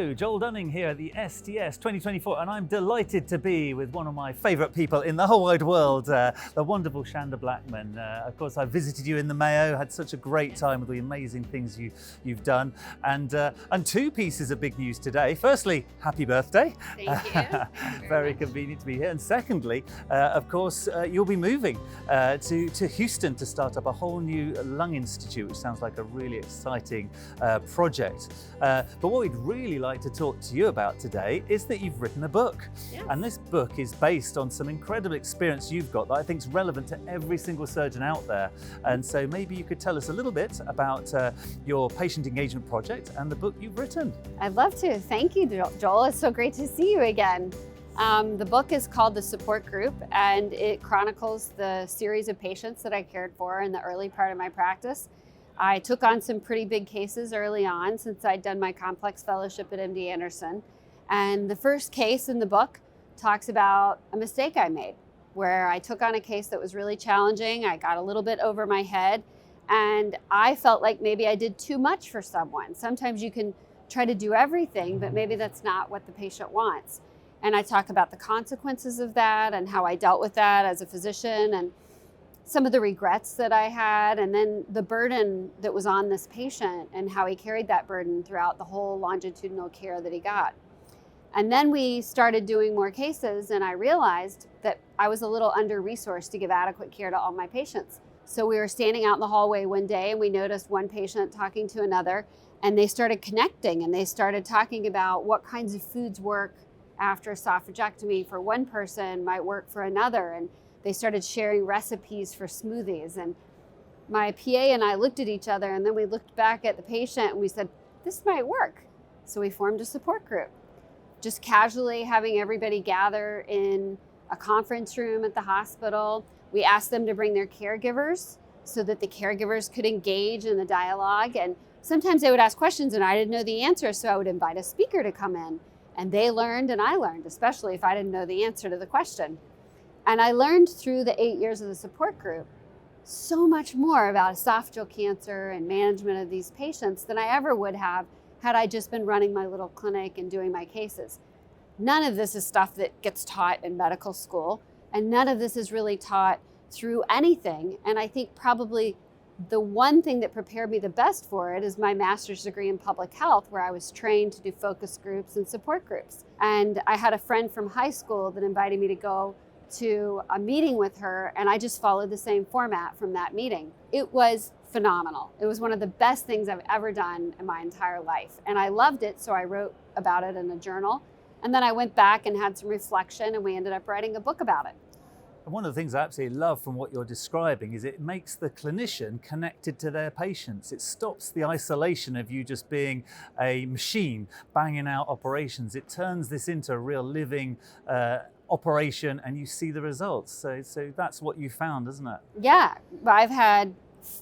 Hello, Joel Dunning here at the STS 2024, and I'm delighted to be with one of my favourite people in the whole wide world, the wonderful Shanda Blackmon. Of course, I visited you in the Mayo, had such a great time with the amazing things you've done, and two pieces of big news today. Firstly, happy birthday. Thank you. Very convenient to be here. And secondly, of course, you'll be moving to Houston to start up a whole new lung institute, which sounds like a really exciting project. But what we'd really like to talk to you about today is that you've written a book. Yes. And this book is based on some incredible experience you've got that I think is relevant to every single surgeon out there. And so maybe you could tell us a little bit about your patient engagement project and the book you've written. I'd love to. Thank you, Joel. It's so great to see you again. The book is called The Support Group, and it chronicles the series of patients that I cared for in the early part of my practice. I took on some pretty big cases early on since I'd done my complex fellowship at MD Anderson. And the first case in the book talks about a mistake I made, where I took on a case that was really challenging. I got a little bit over my head, and I felt like maybe I did too much for someone. Sometimes you can try to do everything, but maybe that's not what the patient wants. And I talk about the consequences of that and how I dealt with that as a physician and some of the regrets that I had, and then the burden that was on this patient and how he carried that burden throughout the whole longitudinal care that he got. And then we started doing more cases, and I realized that I was a little under-resourced to give adequate care to all my patients. So we were standing out in the hallway one day, and we noticed one patient talking to another, and they started connecting, and they started talking about what kinds of foods work after esophagectomy for one person might work for another. And they started sharing recipes for smoothies. And my PA and I looked at each other, and then we looked back at the patient and we said, this might work. So we formed a support group, just casually having everybody gather in a conference room at the hospital. We asked them to bring their caregivers so that the caregivers could engage in the dialogue. And sometimes they would ask questions and I didn't know the answer, so I would invite a speaker to come in. And they learned and I learned, especially if I didn't know the answer to the question. And I learned through the 8 years of the support group so much more about esophageal cancer and management of these patients than I ever would have had I just been running my little clinic and doing my cases. None of this is stuff that gets taught in medical school, and none of this is really taught through anything. And I think probably the one thing that prepared me the best for it is my master's degree in public health, where I was trained to do focus groups and support groups. And I had a friend from high school that invited me to go to a meeting with her, and I just followed the same format from that meeting. It was phenomenal. It was one of the best things I've ever done in my entire life. And I loved it, so I wrote about it in a journal. And then I went back and had some reflection, and we ended up writing a book about it. One of the things I absolutely love from what you're describing is it makes the clinician connected to their patients. It stops the isolation of you just being a machine banging out operations. It turns this into a real living operation, and you see the results. So that's what you found, isn't it? Yeah, I've had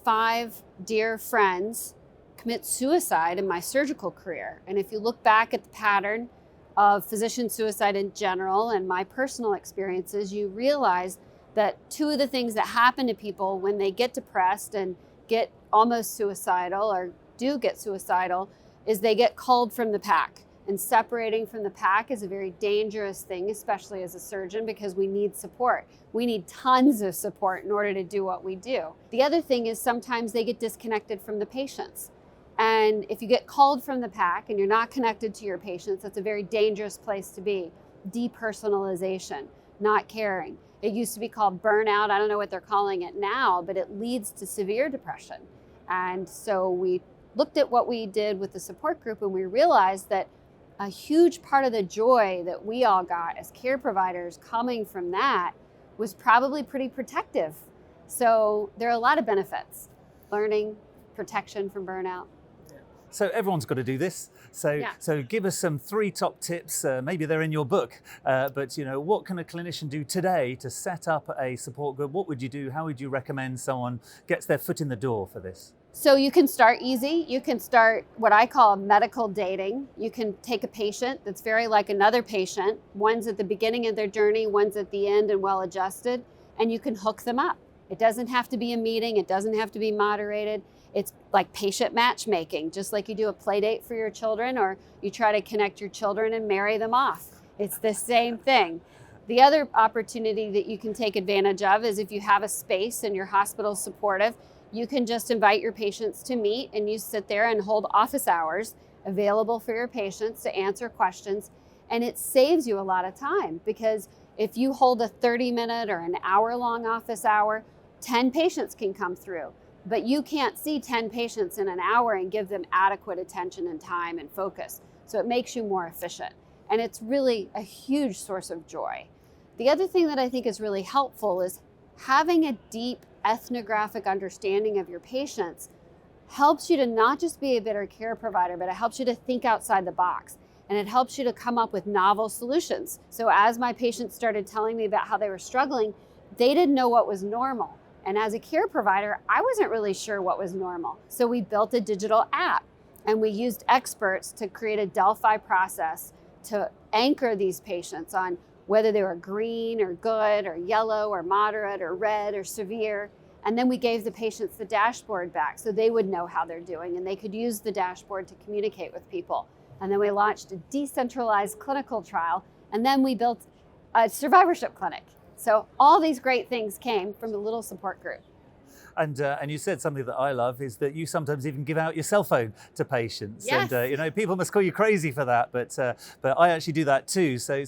5 dear friends commit suicide in my surgical career. And if you look back at the pattern of physician suicide in general and my personal experiences, you realize that 2 of the things that happen to people when they get depressed and get almost suicidal or do get suicidal is they get culled from the pack. And separating from the pack is a very dangerous thing, especially as a surgeon, because we need support. We need tons of support in order to do what we do. The other thing is sometimes they get disconnected from the patients. And if you get culled from the pack and you're not connected to your patients, that's a very dangerous place to be. Depersonalization, not caring. It used to be called burnout. I don't know what they're calling it now, but it leads to severe depression. And so we looked at what we did with the support group, and we realized that a huge part of the joy that we all got as care providers coming from that was probably pretty protective. So there are a lot of benefits: learning, protection from burnout. So everyone's got to do this. So give us some 3 top tips. Maybe they're in your book, but what can a clinician do today to set up a support group? What would you do? How would you recommend someone gets their foot in the door for this? So you can start easy. You can start what I call medical dating. You can take a patient that's very like another patient. One's at the beginning of their journey, one's at the end and well adjusted, and you can hook them up. It doesn't have to be a meeting. It doesn't have to be moderated. It's like patient matchmaking, just like you do a play date for your children, or you try to connect your children and marry them off. It's the same thing. The other opportunity that you can take advantage of is if you have a space and your hospital's supportive, you can just invite your patients to meet, and you sit there and hold office hours available for your patients to answer questions. And it saves you a lot of time, because if you hold a 30-minute or an hour-long office hour, 10 patients can come through. But you can't see 10 patients in an hour and give them adequate attention and time and focus. So it makes you more efficient. And it's really a huge source of joy. The other thing that I think is really helpful is having a deep ethnographic understanding of your patients helps you to not just be a better care provider, but it helps you to think outside the box. And it helps you to come up with novel solutions. So as my patients started telling me about how they were struggling, they didn't know what was normal. And as a care provider, I wasn't really sure what was normal. So we built a digital app, and we used experts to create a Delphi process to anchor these patients on whether they were green or good or yellow or moderate or red or severe. And then we gave the patients the dashboard back so they would know how they're doing, and they could use the dashboard to communicate with people. And then we launched a decentralized clinical trial, and then we built a survivorship clinic. So all these great things came from the little support group. And you said something that I love is that you sometimes even give out your cell phone to patients. Yes. And you know, people must call you crazy for that, but I actually do that too. So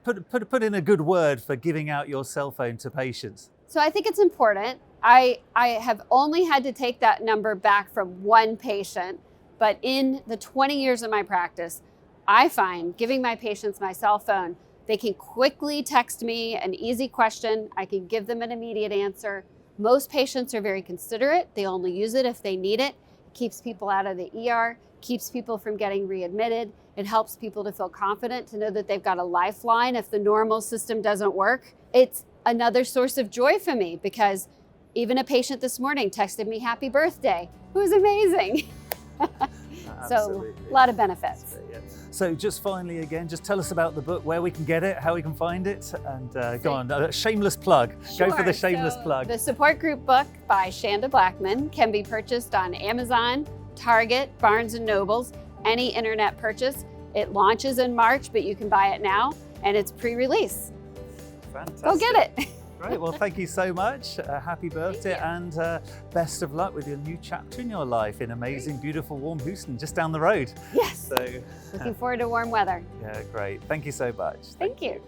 put in a good word for giving out your cell phone to patients. So I think it's important. I have only had to take that number back from one patient, but in the 20 years of my practice, I find giving my patients my cell phone, they can quickly text me an easy question. I can give them an immediate answer. Most patients are very considerate. They only use it if they need it. It keeps people out of the ER, keeps people from getting readmitted. It helps people to feel confident, to know that they've got a lifeline if the normal system doesn't work. It's another source of joy for me, because even a patient this morning texted me happy birthday. It was amazing. So a lot of benefits. So just finally again, just tell us about the book, where we can get it, how we can find it, and go on, shameless plug. Sure. Go for the shameless plug. The Support Group book by Shanda Blackmon can be purchased on Amazon, Target, Barnes & Nobles, any internet purchase. It launches in March, but you can buy it now, and it's pre-release. Fantastic. Go get it. Great, well thank you so much. Happy birthday, and best of luck with your new chapter in your life in amazing, beautiful, warm Houston, just down the road. Yes. So, looking forward to warm weather. Yeah, great. Thank you so much. Thank you.